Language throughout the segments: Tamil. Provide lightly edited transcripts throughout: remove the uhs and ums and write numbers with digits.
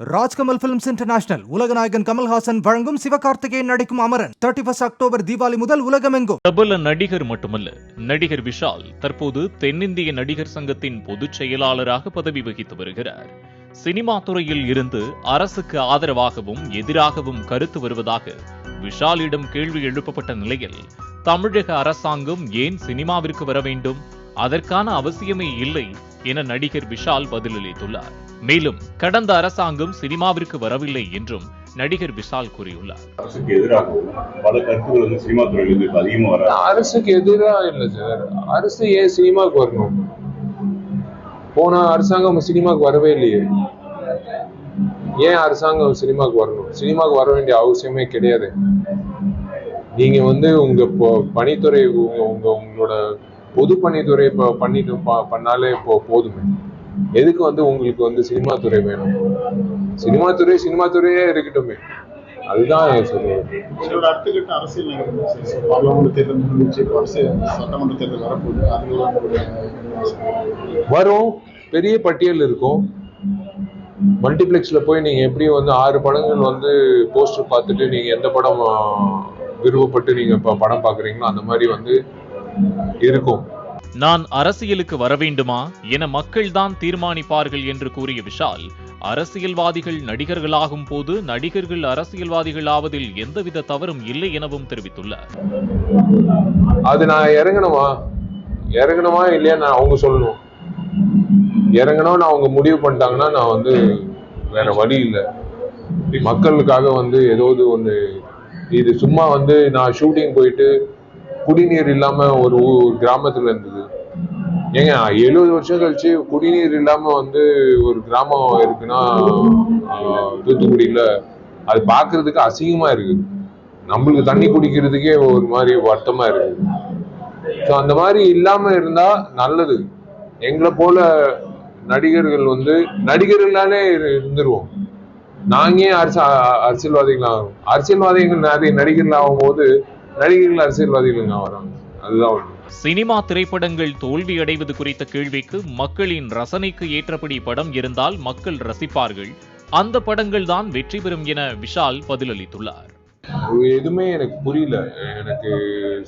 ராஜ்கமல் பிலிம்ஸ் இன்டர்நேஷனல் உலகநாயகன் கமல்ஹாசன் வழங்கும் சிவகார்த்திகேயன் நடிக்கும் அமரன் 31 அக்டோபர் தீபாவளி முதல் உலகமெங்கும். பிரபல நடிகர் மட்டுமல்ல, நடிகர் விஷால் தற்போது தென்னிந்திய நடிகர் சங்கத்தின் பொதுச் செயலாளராக பதவி வகித்து வருகிறார். சினிமா துறையில் இருந்து அரசுக்கு ஆதரவாகவும் எதிராகவும் கருத்து வருவதாக விஷாலிடம் கேள்வி எழுப்பப்பட்ட நிலையில், தமிழக அரசாங்கம் ஏன் சினிமாவிற்கு வர வேண்டும், அதற்கான அவசியமே இல்லை என நடிகர் விஷால் பதிலளித்துள்ளார். மேலும் கடந்த அரசாங்கம் சினிமாவிற்கு வரவில்லை என்றும் நடிகர் விஷால் கூறியுள்ளார். அரசுக்கு எதிராக பல கருத்துக்கள் சினிமா துறையிலிருந்து அதிகமாக வர அரசுக்கு எதிராக இல்லை சார். அரசு ஏன் சினிமாவுக்கு வரணும்? போன அரசாங்கம் சினிமாவுக்கு வரவே இல்லையே. ஏன் அரசாங்கம் சினிமாவுக்கு வரணும்? சினிமாவுக்கு வர வேண்டிய அவசியமே கிடையாது. நீங்க உங்க பணித்துறை உங்களோட பொது பணித்துறை பண்ணாலே போதுமே. எதுக்கு உங்களுக்கு சினிமா துறை வேணும்? சினிமா துறையே இருக்கட்டுமே. அதுதான் சொல்லுவேன். அடுத்த கட்ட அரசியல் பார்லமெண்ட் தேர்தல் முடிஞ்சு சட்டமன்ற தேர்தல் வரப்போகுது. வரும், பெரிய பட்டியல் இருக்கும். மல்டிபிளெக்ஸ்ல போய் நீங்க எப்படி 6 படங்கள் போஸ்டர் பார்த்துட்டு நீங்க எந்த படம் விருப்பப்பட்டு நீங்க படம் பாக்குறீங்களோ அந்த மாதிரி இருக்கும். நான் அரசியலுக்கு வர வேண்டுமா என மக்கள்தான் தீர்மானிப்பார்கள் என்று கூறிய விஷால், அரசியல்வாதிகள் நடிகர்களாகும் போது நடிகர்கள் அரசியல்வாதிகள் ஆவதில் எந்தவித தவறும் இல்லை எனவும் தெரிவித்துள்ளார். அது நான் இறங்கணுமா இல்லையா அவங்க சொல்லணும். இறங்கணும்னு அவங்க முடிவு பண்ணிட்டாங்கன்னா நான் வேற வழி இல்லை. மக்களுக்காக ஏதாவது ஒண்ணு. இது சும்மா நான் ஷூட்டிங் போயிட்டு குடிநீர் இல்லாம ஒரு கிராமத்துல இருந்தது. ஏங்க 70 வருஷம் கழிச்சு குடிநீர் இல்லாம ஒரு கிராமம் இருக்குன்னா தூத்துக்குடியில, அது பாக்குறதுக்கு அசிங்கமா இருக்குது. நம்மளுக்கு தண்ணி குடிக்கிறதுக்கே ஒரு மாதிரி வருத்தமா இருக்குது. ஸோ அந்த மாதிரி இல்லாம இருந்தா நல்லது. எங்களை போல நடிகர்கள் நடிகர்களாலே இருந்துருவோம். நாங்க ஏன் அரசியல்வாதிகள் ஆகும்? அரசியல்வாதிகள் நிறைய நடிகர்கள் ஆகும் போது நடிகர்கள் அரசியல்வாதிகள் வராங்க. அதுதான் சினிமா திரைப்படங்கள் தோல்வி அடைவது குறித்த கேள்விக்கு, மக்களின் ரசனைக்கு ஏற்றபடி படம் இருந்தால் மக்கள் ரசிப்பார்கள், அந்த படங்கள் தான் வெற்றி பெறும் என விஷால் பதிலளித்துள்ளார். எதுவுமே எனக்கு புரியல. எனக்கு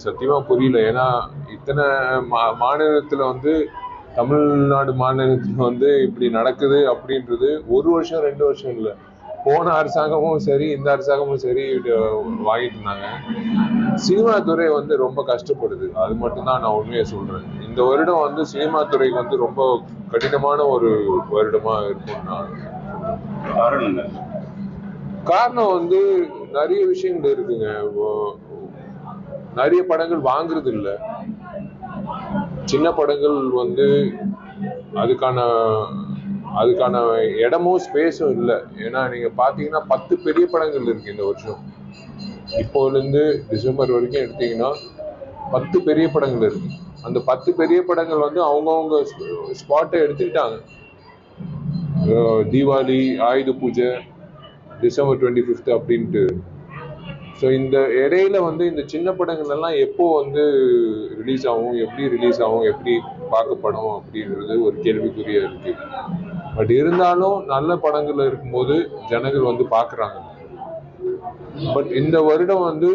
சத்தியமா புரியல. ஏன்னா இத்தனை மாநிலத்துல தமிழ்நாடு மாநிலத்துல இப்படி நடக்குது அப்படின்றது 1 வருஷம் 2 வருஷம் இல்லை. போன அரசாங்கமும் சரி இந்த அரசாங்கமும் சரி வாங்கிட்டு இருந்தாங்க. சினிமா துறை ரொம்ப கஷ்டப்படுது. அது மட்டும்தான் நான் உண்மையை சொல்றேன். இந்த வருடம் சினிமா துறைக்கு ரொம்ப கடினமான ஒரு வருடமா இருக்கும். காரணம் நிறைய விஷயங்கள் இருக்குங்க. நிறைய படங்கள் வாங்குறது இல்லை. சின்ன படங்கள் அதுக்கான இடமும் ஸ்பேஸும் இல்லை. ஏன்னா நீங்க பாத்தீங்கன்னா 10 பெரிய படங்கள் இருக்கு இந்த வருஷம். இப்போலேருந்து டிசம்பர் வரைக்கும் எடுத்தீங்கன்னா 10 பெரிய படங்கள் இருக்கு. அந்த 10 பெரிய படங்கள் அவங்கவுங்க ஸ்பாட்டை எடுத்துக்கிட்டாங்க. தீபாவளி, ஆயுத பூஜை, டிசம்பர் 25 அப்படின்ட்டு. ஸோ இந்த இடையில இந்த சின்ன படங்கள் எல்லாம் எப்போ ரிலீஸ் ஆகும், எப்படி ரிலீஸ் ஆகும், எப்படி பார்க்கப்படும் அப்படின்றது ஒரு கேள்விக்குறியா இருக்கு. பட் இருந்தாலும் நல்ல படங்கள் இருக்கும்போது ஜனங்கள் பார்க்குறாங்க. பட் இந்த வருடம்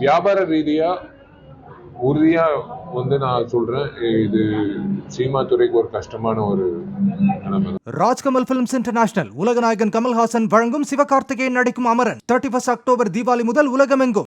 வியாபார ரீதியா உறுதியா நான் சொல்றேன், இது சினிமா துறைக்கு ஒரு கஷ்டமான ஒரு நிலைமை. ராஜ்கமல் பிலிம்ஸ் இன்டர்நேஷனல் உலகநாயகன் கமல்ஹாசன் வழங்கும் சிவகார்த்திகேயன் நடிக்கும் அமரன் 31 அக்டோபர் தீபாவளி முதல் உலகமெங்கும்.